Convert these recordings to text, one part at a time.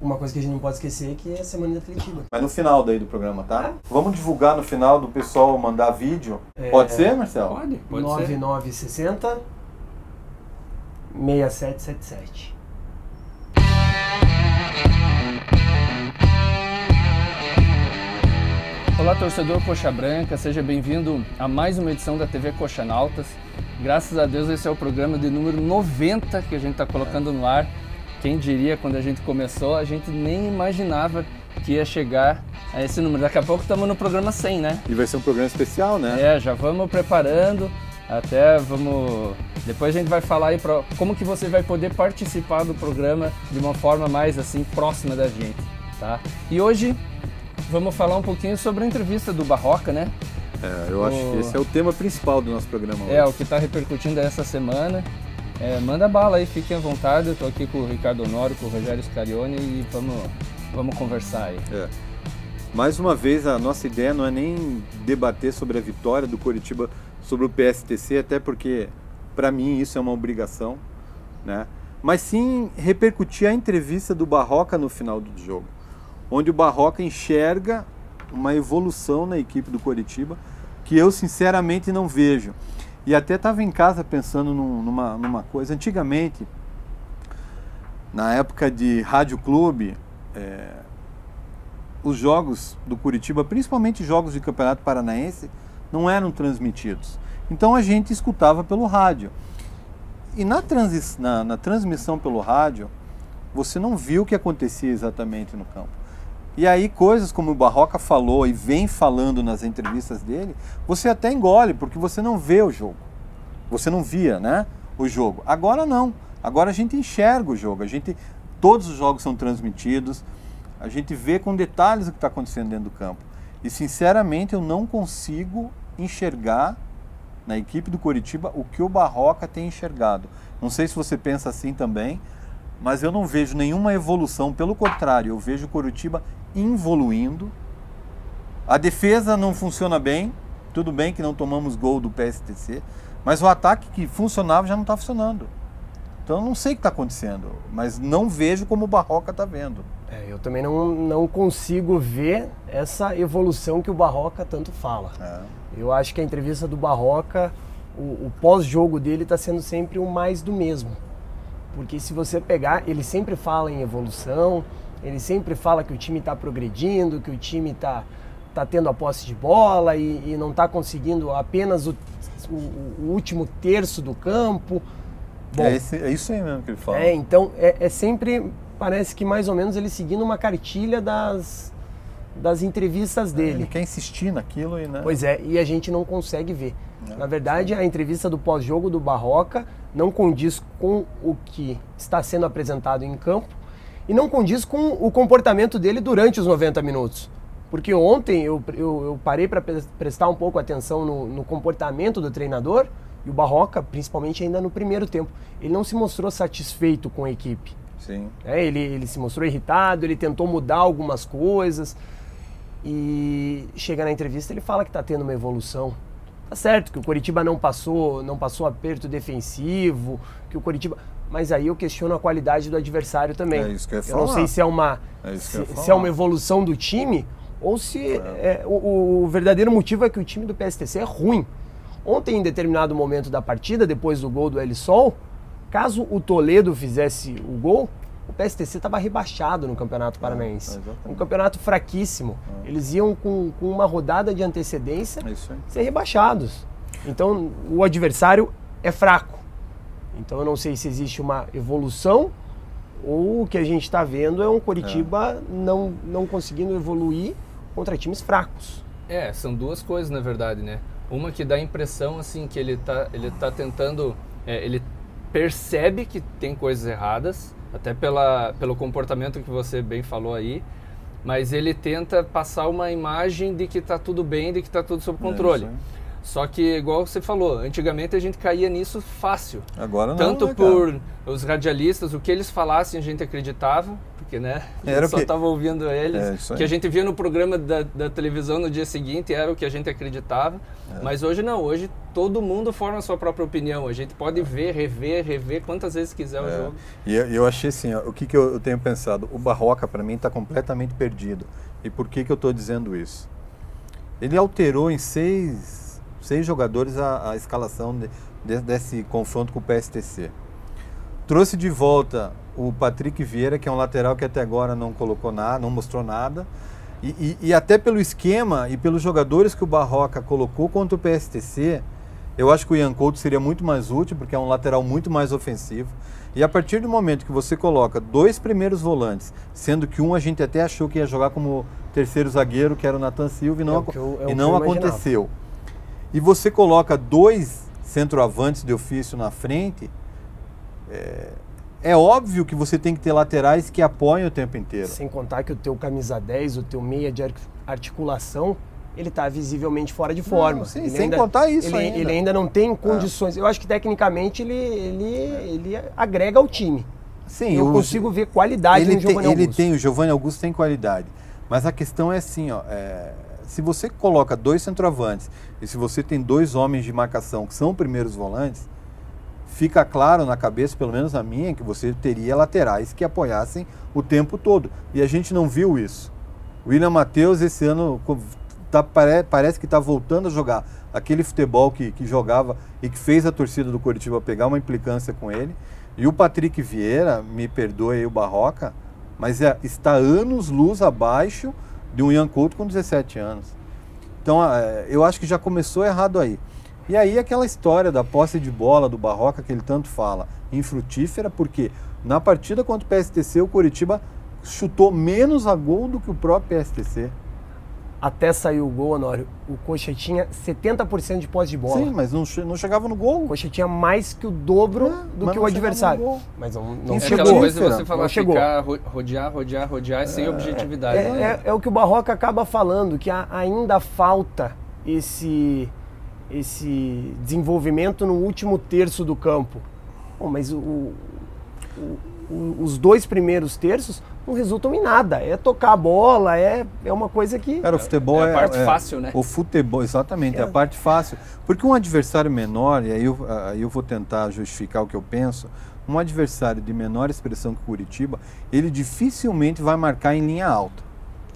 uma coisa que a gente não pode esquecer é que é a semana definitiva. Mas no final daí do programa, tá? Vamos divulgar no final do pessoal mandar vídeo. Pode ser, Marcelo? Pode 9960 6777. Olá, torcedor Coxa Branca, seja bem-vindo a mais uma edição da TV Coxanautas. Graças a Deus esse é o programa de número 90 que a gente está colocando no ar. Quem diria, quando a gente começou, a gente nem imaginava que ia chegar a esse número. Daqui a pouco estamos no programa 100, né? E vai ser um programa especial, né? Já vamos preparando, até vamos... Depois a gente vai falar aí como que você vai poder participar do programa de uma forma mais assim, próxima da gente, tá? E hoje vamos falar um pouquinho sobre a entrevista do Barroca, né? Eu acho que esse é o tema principal do nosso programa hoje. O que está repercutindo essa semana. Manda bala aí, fiquem à vontade. Eu estou aqui com o Ricardo Honório, com o Rogério Scarione e vamos conversar aí. Mais uma vez, a nossa ideia não é nem debater sobre a vitória do Coritiba sobre o PSTC, até porque, para mim, isso é uma obrigação, né? Mas sim repercutir a entrevista do Barroca no final do jogo, onde o Barroca enxerga uma evolução na equipe do Coritiba que eu, sinceramente, não vejo. E até estava em casa pensando numa coisa. Antigamente, na época de Rádio Clube, os jogos do Coritiba, principalmente jogos de Campeonato Paranaense, não eram transmitidos. Então a gente escutava pelo rádio. E na transmissão pelo rádio, você não viu o que acontecia exatamente no campo. E aí coisas como o Barroca falou e vem falando nas entrevistas dele, você até engole, porque você não vê o jogo. Você não via, né, o jogo. Agora não. Agora a gente enxerga o jogo. Todos os jogos são transmitidos. A gente vê com detalhes o que está acontecendo dentro do campo. E sinceramente eu não consigo enxergar na equipe do Coritiba o que o Barroca tem enxergado. Não sei se você pensa assim também, mas eu não vejo nenhuma evolução. Pelo contrário, eu vejo o Coritiba evoluindo. A defesa não funciona bem. Tudo bem que não tomamos gol do PSTC, mas o ataque que funcionava já não está funcionando. Então eu não sei o que está acontecendo, mas não vejo como o Barroca está vendo. Eu também não consigo ver essa evolução que o Barroca tanto fala. Eu acho que a entrevista do Barroca, o pós-jogo dele está sendo sempre o mais do mesmo. Porque se você pegar, ele sempre fala em evolução, ele sempre fala que o time está progredindo, que o time está tendo a posse de bola e não está conseguindo apenas o último terço do campo. Bom, é isso aí mesmo que ele fala. Então é sempre, parece que mais ou menos ele seguindo uma cartilha das entrevistas dele. Ele quer insistir naquilo e... Né? Pois e a gente não consegue ver. Na verdade, a entrevista do pós-jogo do Barroca não condiz com o que está sendo apresentado em campo e não condiz com o comportamento dele durante os 90 minutos. Porque ontem eu parei para prestar um pouco atenção no comportamento do treinador e o Barroca, principalmente ainda no primeiro tempo, ele não se mostrou satisfeito com a equipe. Sim. Ele se mostrou irritado, ele tentou mudar algumas coisas e chega na entrevista ele fala que está tendo uma evolução. Tá certo que o Coritiba não passou aperto defensivo, que o Coritiba... Mas aí eu questiono a qualidade do adversário também. É isso que eu ia falar. Eu não sei se é uma evolução do time ou se o verdadeiro motivo é que o time do PSTC é ruim. Ontem, em determinado momento da partida, depois do gol do El Sol, caso o Toledo fizesse o gol, o PSTC estava rebaixado no Campeonato Paranaense. Um campeonato fraquíssimo. Eles iam com uma rodada de antecedência ser rebaixados. Então, o adversário é fraco. Então, eu não sei se existe uma evolução ou o que a gente está vendo é um Coritiba não conseguindo evoluir contra times fracos. São duas coisas, na verdade, né? Uma que dá a impressão, assim, que ele tá tentando... ele percebe que tem coisas erradas, até pelo comportamento que você bem falou aí, mas ele tenta passar uma imagem de que está tudo bem, de que está tudo sob controle. Só que, igual você falou, antigamente a gente caía nisso fácil. Agora não. Tanto né, por os radialistas, o que eles falassem a gente acreditava, porque né, eu só estava ouvindo eles. O que a gente via no programa da televisão no dia seguinte era o que a gente acreditava. Mas hoje não, hoje todo mundo forma a sua própria opinião. A gente pode ver, rever quantas vezes quiser o jogo. E eu achei assim, ó, o que eu tenho pensado? O Barroca para mim está completamente perdido. E por que eu estou dizendo isso? Ele alterou em seis jogadores a escalação desse confronto com o PSTC. Trouxe de volta o Patrick Vieira, que é um lateral que até agora não colocou nada, não mostrou nada. E até pelo esquema e pelos jogadores que o Barroca colocou contra o PSTC, eu acho que o Ian Couto seria muito mais útil, porque é um lateral muito mais ofensivo. E a partir do momento que você coloca 2 primeiros volantes, sendo que um a gente até achou que ia jogar como terceiro zagueiro, que era o Nathan Silva, e não aconteceu. E você coloca 2 centroavantes de ofício na frente, é óbvio que você tem que ter laterais que apoiem o tempo inteiro. Sem contar que o teu camisa 10, o teu meia de articulação, ele está visivelmente fora de forma. Não, sim, sem contar isso ainda. Ele ainda não tem condições. Eu acho que tecnicamente ele agrega ao time. Sim, eu consigo ver qualidade no Giovanni Augusto. O Giovanni Augusto tem qualidade. Mas a questão é assim, ó, se você coloca 2 centroavantes e se você tem 2 homens de marcação que são primeiros volantes, fica claro na cabeça, pelo menos na minha, que você teria laterais que apoiassem o tempo todo. E a gente não viu isso. O William Matheus esse ano parece que está voltando a jogar aquele futebol que jogava e que fez a torcida do Coritiba pegar uma implicância com ele. E o Patrick Vieira, me perdoe aí o Barroca, mas está anos-luz abaixo de um Ian Couto com 17 anos. Então eu acho que já começou errado aí. E aí aquela história da posse de bola do Barroca que ele tanto fala, infrutífera, porque na partida contra o PSTC o Coritiba chutou menos a gol do que o próprio PSTC. Até sair o gol, Honório, o Coxa tinha 70% de posse de bola. Sim, mas não chegava no gol. O Coxa tinha mais que o dobro do que o adversário. Mas não chegou. Aquela coisa de você falar, ficar, rodear sem objetividade. É o que o Barroca acaba falando, que ainda falta esse desenvolvimento no último terço do campo. Bom, mas os 2 primeiros terços não resultam em nada. É tocar a bola, é uma coisa que... Cara, o futebol é a parte fácil, né? O futebol, exatamente, é a parte fácil. Porque um adversário menor, e aí eu vou tentar justificar o que eu penso, um adversário de menor expressão que o Coritiba, ele dificilmente vai marcar em linha alta.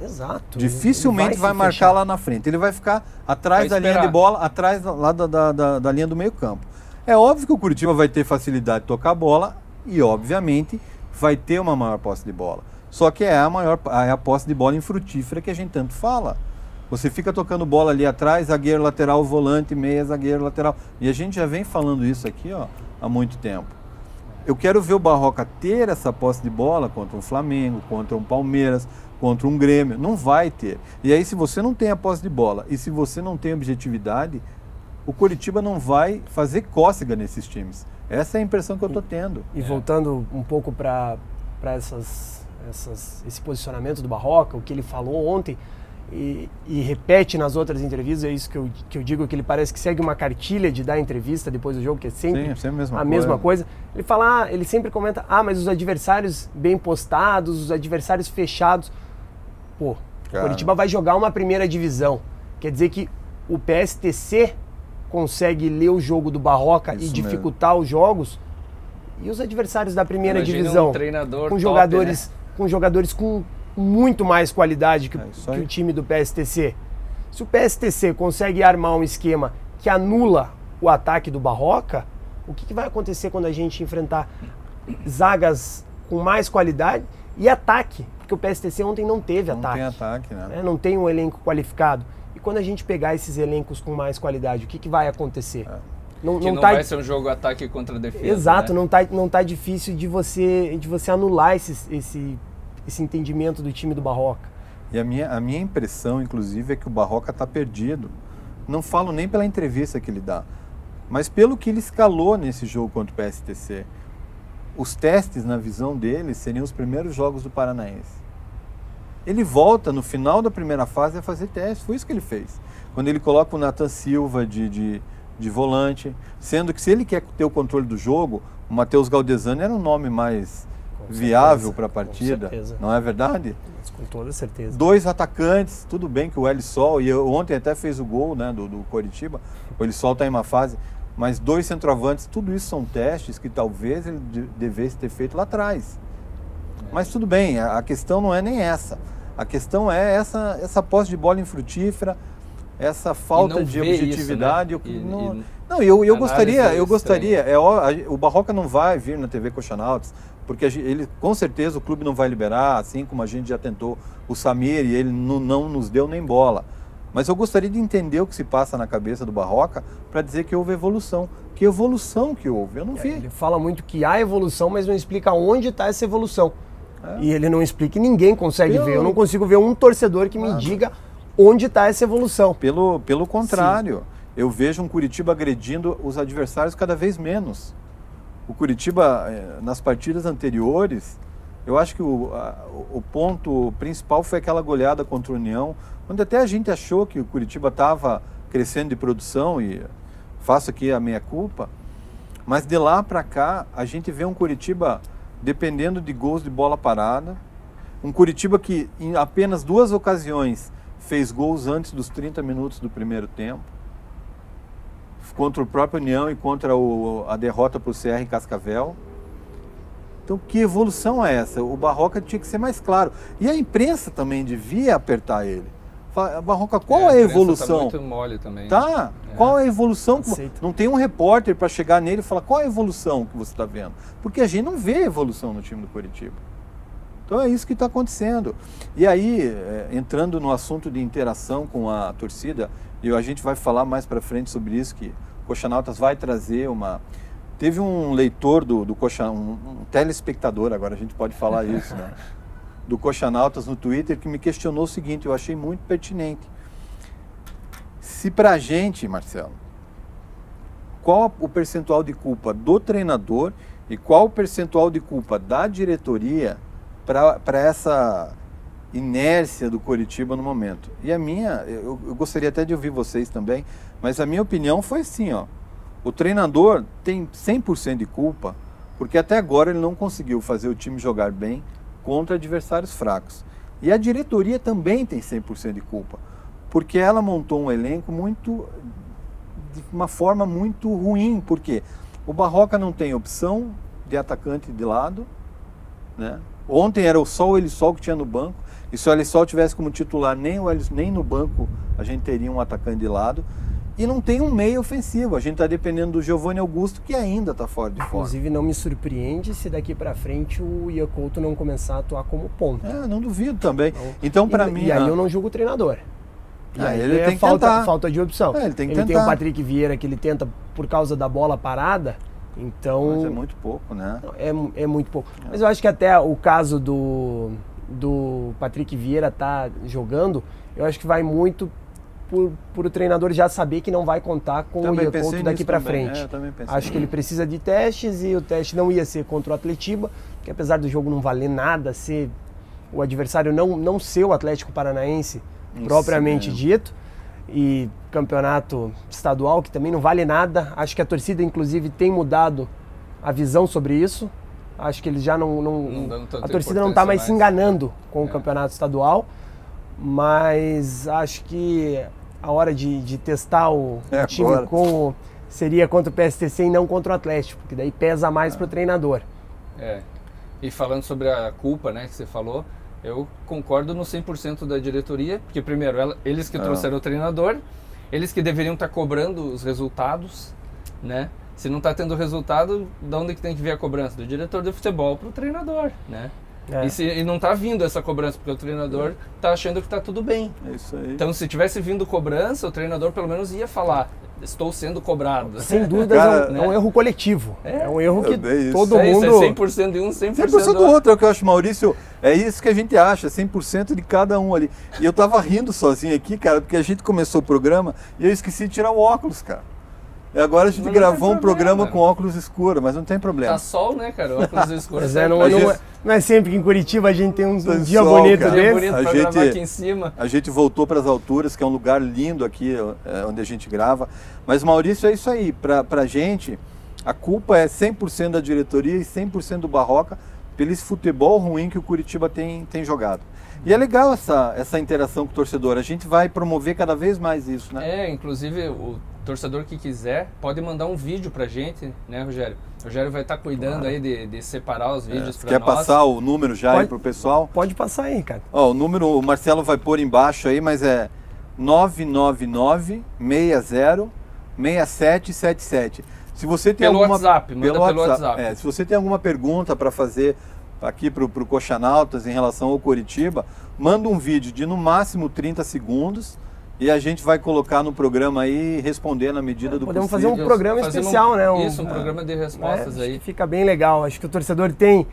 Exato. Dificilmente vai marcar lá na frente. Ele vai ficar atrás da linha de bola, atrás lá da linha do meio campo. É óbvio que o Coritiba vai ter facilidade de tocar a bola e, obviamente, vai ter uma maior posse de bola. Só que é a posse de bola infrutífera que a gente tanto fala. Você fica tocando bola ali atrás, zagueiro, lateral, volante, meia, zagueiro, lateral. E a gente já vem falando isso aqui há muito tempo. Eu quero ver o Barroca ter essa posse de bola contra um Flamengo, contra um Palmeiras, contra um Grêmio. Não vai ter. E aí, se você não tem a posse de bola e se você não tem objetividade, o Coritiba não vai fazer cócega nesses times. Essa é a impressão que eu estou tendo. E voltando um pouco para esse posicionamento do Barroca, o que ele falou ontem, e repete nas outras entrevistas, é isso que eu digo, que ele parece que segue uma cartilha de dar entrevista depois do jogo, que é sempre a mesma coisa. Ele fala, ele sempre comenta, mas os adversários bem postados, os adversários fechados. Pô, o Coritiba vai jogar uma primeira divisão. Quer dizer que o PSTC consegue ler o jogo do Barroca e dificultar os jogos, e os adversários da primeira divisão, com jogadores com muito mais qualidade que o time do PSTC. Se o PSTC consegue armar um esquema que anula o ataque do Barroca, o que vai acontecer quando a gente enfrentar zagas com mais qualidade e ataque? Porque o PSTC ontem não teve ataque. Não tem ataque, né? Não tem um elenco qualificado. E quando a gente pegar esses elencos com mais qualidade, o que vai acontecer? Não vai ser um jogo ataque contra defesa. Exato, né? não tá difícil de você anular esse entendimento do time do Barroca. E a minha impressão, inclusive, é que o Barroca está perdido. Não falo nem pela entrevista que ele dá, mas pelo que ele escalou nesse jogo contra o PSTC. Os testes, na visão dele, seriam os primeiros jogos do Paranaense. Ele volta no final da primeira fase a fazer testes, foi isso que ele fez. quando ele coloca o Nathan Silva de volante, sendo que se ele quer ter o controle do jogo, o Matheus Galdesani era um nome mais viável para a partida, não é verdade? Mas com toda certeza. 2 atacantes, tudo bem que o Elisol, e ontem até fez o gol, né, do Coritiba, o Elisol está em uma fase, mas 2 centroavantes, tudo isso são testes que talvez ele devesse ter feito lá atrás. Mas tudo bem, a questão não é nem essa. A questão é essa posse de bola infrutífera, essa falta de objetividade. Isso, né? Não, eu gostaria, o Barroca não vai vir na TV Coxanautas, porque ele, com certeza o clube não vai liberar, assim como a gente já tentou o Samir e ele não nos deu nem bola. Mas eu gostaria de entender o que se passa na cabeça do Barroca para dizer que houve evolução. Que evolução que houve? Eu não vi. Ele fala muito que há evolução, mas não explica onde está essa evolução. E ele não explica e ninguém consegue ver. Eu não consigo ver um torcedor que me diga onde está essa evolução. Pelo contrário, eu vejo um Curitiba agredindo os adversários cada vez menos. O Curitiba, nas partidas anteriores, eu acho que o ponto principal foi aquela goleada contra o União, onde até a gente achou que o Curitiba estava crescendo de produção, e faço aqui a meia-culpa, mas de lá para cá a gente vê um Curitiba dependendo de gols de bola parada, um Curitiba que em apenas 2 ocasiões fez gols antes dos 30 minutos do primeiro tempo, contra o próprio União e contra a derrota para o CR em Cascavel. Então, que evolução é essa? O Barroca tinha que ser mais claro. E a imprensa também devia apertar ele. Barroca, qual é a evolução? Tá muito mole também. Tá? Qual é a evolução? Não tem um repórter para chegar nele e falar qual é a evolução que você está vendo. Porque a gente não vê evolução no time do Curitiba. Então é isso que está acontecendo. E aí, entrando no assunto de interação com a torcida, e a gente vai falar mais para frente sobre isso, que o Coxanautas vai trazer uma... Teve um leitor do Coxanautas, um telespectador, agora a gente pode falar isso, né? Do Coxanautas no Twitter, que me questionou o seguinte, eu achei muito pertinente. Se para a gente, Marcelo, qual o percentual de culpa do treinador e qual o percentual de culpa da diretoria para essa inércia do Coritiba no momento? E a minha, eu gostaria até de ouvir vocês também, mas a minha opinião foi assim, ó, o treinador tem 100% de culpa, porque até agora ele não conseguiu fazer o time jogar bem contra adversários fracos. E a diretoria também tem 100% de culpa, porque ela montou um elenco de uma forma muito ruim, porque o Barroca não tem opção de atacante de lado, né? Ontem era só o Elisol que tinha no banco, e se o Elisol tivesse como titular nem no banco a gente teria um atacante de lado. E não tem um meio ofensivo, a gente está dependendo do Giovanni Augusto, que ainda está fora de forma. Inclusive não me surpreende se daqui para frente o Ian Couto não começar a atuar como ponta. Não duvido também. Então, para mim... E aí eu não julgo o treinador. Ele tem que falta de opção. Ele tem o Patrick Vieira que ele tenta por causa da bola parada, então... Mas é muito pouco, né? É muito pouco. Mas eu acho que até o caso do Patrick Vieira tá jogando, eu acho que vai muito... Por o treinador já saber que não vai contar com o Ian Couto daqui para frente. Acho que ele precisa de testes e o teste não ia ser contra o Atletiba, que apesar do jogo não valer nada, ser o adversário não ser o Atlético Paranaense propriamente dito, e campeonato estadual que também não vale nada. Acho que a torcida inclusive tem mudado a visão sobre isso. Acho que eles já a torcida não está mais se enganando com o campeonato estadual. Mas acho que a hora de testar o time seria contra o PSTC e não contra o Atlético, porque daí pesa mais para o treinador. E falando sobre a culpa, né, que você falou, eu concordo no 100% da diretoria, porque primeiro, eles que trouxeram o treinador, eles que deveriam estar cobrando os resultados, né? Se não está tendo resultado, de onde que tem que vir a cobrança? Do diretor de futebol para o treinador, né? E não está vindo essa cobrança, porque o treinador está achando que está tudo bem. É isso aí. Então, se tivesse vindo cobrança, o treinador pelo menos ia falar, estou sendo cobrado. Sem dúvidas, é um erro coletivo. É um erro que todo mundo... Isso, é 100% de um, 100% do outro, é o que eu acho, Maurício. É isso que a gente acha, 100% de cada um ali. E eu tava rindo sozinho aqui, cara, porque a gente começou o programa e eu esqueci de tirar o óculos, cara. Agora a gente gravou um programa com óculos escuros, mas não tem problema. Tá sol, né, cara? Óculos escuros. Não é sempre que em Curitiba a gente tem um dia sol, bonito cara. desse. Bonito pra gravar aqui em cima. A gente voltou para as alturas, que é um lugar lindo aqui, onde a gente grava. Mas, Maurício, é isso aí. Pra gente, a culpa é 100% da diretoria e 100% do Barroca pelo esse futebol ruim que o Curitiba tem jogado. E é legal essa interação com o torcedor. A gente vai promover cada vez mais isso, né? Inclusive o torcedor que quiser pode mandar um vídeo pra gente, né, Rogério? O Rogério vai estar cuidando aí de separar os vídeos para nós. Quer passar o número já aí pro pessoal? Pode passar aí, cara. Ó, o número, o Marcelo vai pôr embaixo aí, mas é 999-60-6777. Se você tem pelo alguma... WhatsApp, manda pelo WhatsApp. Se você tem alguma pergunta para fazer aqui pro Coxanautas em relação ao Curitiba, manda um vídeo de no máximo 30 segundos e a gente vai colocar no programa aí e responder na medida do possível. possível. Podemos fazer um programa especial, né? Um programa de respostas aí. Fica bem legal. Acho que o torcedor tem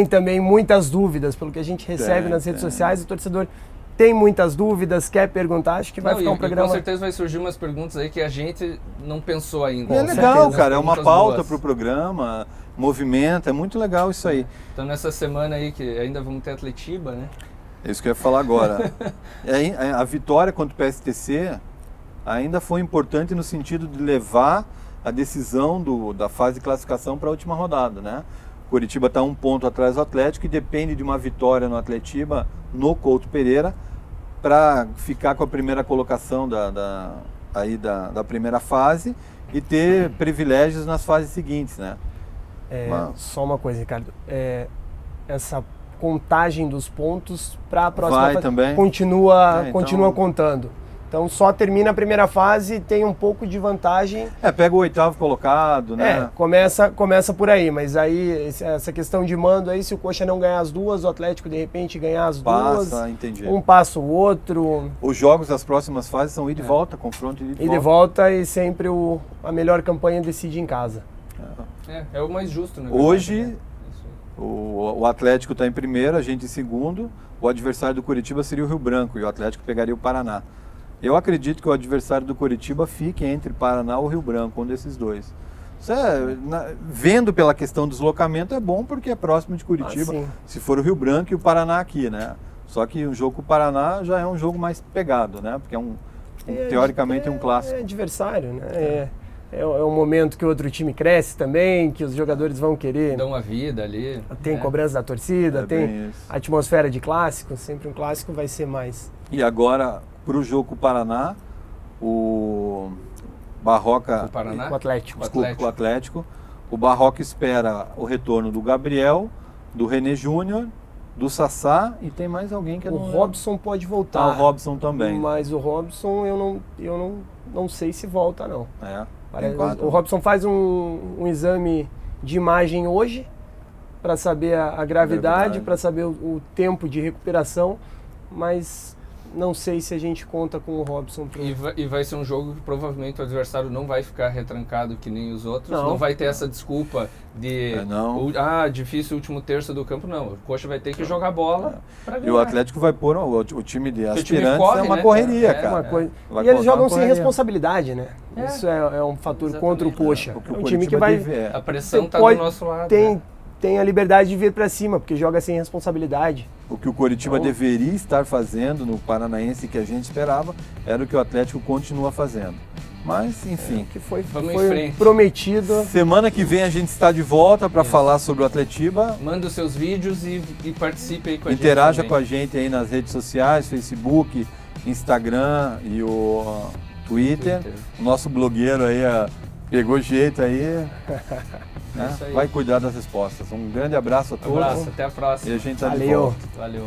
também muitas dúvidas, pelo que a gente recebe nas redes sociais. O torcedor tem muitas dúvidas, quer perguntar, acho que vai ficar um programa... Com certeza vai surgir umas perguntas aí que a gente não pensou ainda. É legal, cara, é uma pauta para o programa, movimenta, é muito legal isso aí. Então nessa semana aí, que ainda vamos ter Atletiba, né? É isso que eu ia falar agora. A vitória contra o PSTC ainda foi importante no sentido de levar a decisão da fase de classificação para a última rodada, né? O Curitiba está 1 ponto atrás do Atlético e depende de uma vitória no Atletiba, no Couto Pereira, para ficar com a primeira colocação da primeira fase e ter privilégios nas fases seguintes, né? Só uma coisa, Ricardo. Essa contagem dos pontos para a próxima fase também continua contando. Então só termina a primeira fase e tem um pouco de vantagem. Pega o 8º colocado, né? Começa por aí, mas aí essa questão de mando aí, se o Coxa não ganhar as duas, o Atlético de repente ganhar as duas, entendi. Um passa o outro. Os jogos das próximas fases são ida e volta, confronto ida e volta. Ida e volta e sempre a melhor campanha decide em casa. É o mais justo, né? Hoje o Atlético está em primeiro, a gente em segundo, o adversário do Curitiba seria o Rio Branco e o Atlético pegaria o Paraná. Eu acredito que o adversário do Curitiba fique entre Paraná ou Rio Branco, um desses dois. Isso vendo pela questão do deslocamento é bom porque é próximo de Curitiba, se for o Rio Branco e o Paraná aqui, né? Só que o jogo com o Paraná já é um jogo mais pegado, né? Porque teoricamente é um clássico. É adversário, né? É um momento que o outro time cresce também, que os jogadores vão querer... Dão uma vida ali. Tem cobrança da torcida, tem atmosfera de clássico, sempre um clássico vai ser mais. E agora, para o jogo com o Paraná, o Barroca... O Paraná? O Atlético. Desculpa, o Atlético. O Barroca espera o retorno do Gabriel, do René Júnior, do Sassá e tem mais alguém que eu não... O Robson pode voltar. O Robson também. Mas o Robson eu não sei se volta, não. O Robson faz um exame de imagem hoje para saber a gravidade, para saber o tempo de recuperação, mas não sei se a gente conta com o Robson. E vai ser um jogo que provavelmente o adversário não vai ficar retrancado que nem os outros, não vai ter essa desculpa de difícil o último terço do campo, não. O Coxa vai ter que jogar bola para ganhar. E o Atlético vai pôr o time de aspirantes, corre, uma correria, cara. E eles jogam sem responsabilidade, né? Isso é um fator contra o Coxa. É um time que vai... A pressão está do nosso lado. Tem a liberdade de vir para cima, porque joga sem responsabilidade. O que o Curitiba deveria estar fazendo no Paranaense, que a gente esperava, era o que o Atlético continua fazendo. Mas, enfim. Que foi prometido. Semana que vem a gente está de volta para falar sobre o Atletiba. Manda os seus vídeos e participe aí com a gente. Interaja com a gente aí nas redes sociais, Facebook, Instagram e o Twitter. O nosso blogueiro aí pegou jeito aí. Vai cuidar das respostas. Um grande abraço a todos. Até a próxima. E a gente tá de volta. Valeu.